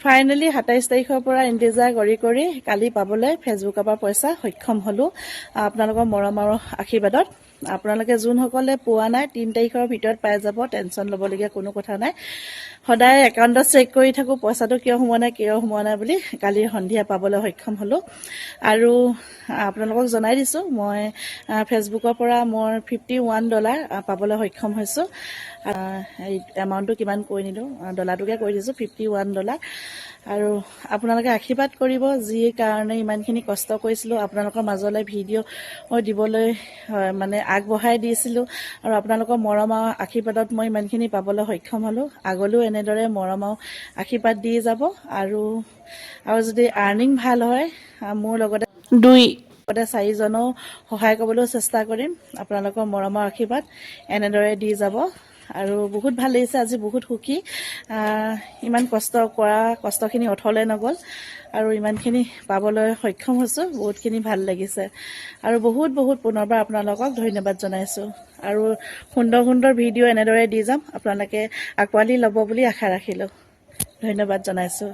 Finally 27 তাৰিখৰ পৰা ইন্তেজাৰ কৰি কালি পাবলৈ ফেচবুকৰ পৰা পইচা সক্ষম হলো আপোনালোকৰ মৰম আৰু আশীৰ্বাদত। আপোনালোকে যোনসকলে পোৱা নাই 3 তাৰিখৰ ভিতৰত পাই যাব, টেনচন ল'বলগীয়া কোনো কথা নাই। সদায় একাউণ্টত চেক কৰি থাকোঁ পইচাটো কিয় সোমোৱা নাই বুলি। কালি সন্ধিয়া পাবলৈ সক্ষম হলো। আৰু আপোনালোকক জনাই দিছোঁ মই ফেচবুকৰ পৰা মোৰ $51 পাবলৈ সক্ষম হৈছোঁ। এই এমাউণ্টটো কিমান কৈ নিলোঁ, ডলাৰটোকে কৈ দিছোঁ, $51। আৰু আপোনালোকে আশীৰ্বাদ কৰিব, যি কাৰণে ইমানখিনি কষ্ট কৰিছিলোঁ আপোনালোকৰ মাজলৈ ভিডিঅ' দিবলৈ মানে আগবঢ়াই দিছিলোঁ। আৰু আপোনালোকৰ মৰম আৰু আশীৰ্বাদত মই ইমানখিনি পাবলৈ সক্ষম হ'লোঁ। আগলৈও এনেদৰে মৰম আৰু আশীৰ্বাদ দি যাব। আৰু যদি আৰ্নিং ভাল হয় মোৰ লগতে 4জনেও সহায় কৰিবলৈ চেষ্টা কৰিম। আপোনালোকৰ মৰম আৰু আশীৰ্বাদ এনেদৰে দি যাব। আৰু বহুত ভাল লাগিছে, আজি বহুত সুখী। ইমান কষ্টখিনি অথলে নগ'ল আৰু ইমানখিনি পাবলৈ সক্ষম হৈছোঁ। বহুতখিনি ভাল লাগিছে আৰু বহুত পুনৰবাৰ আপোনালোকক ধন্যবাদ জনাইছোঁ। আৰু সুন্দৰ ভিডিঅ' এনেদৰে দি যাম, আপোনালোকে আঁকোৱালি ল'ব বুলি আশা ৰাখিলোঁ। ধন্যবাদ জনাইছোঁ।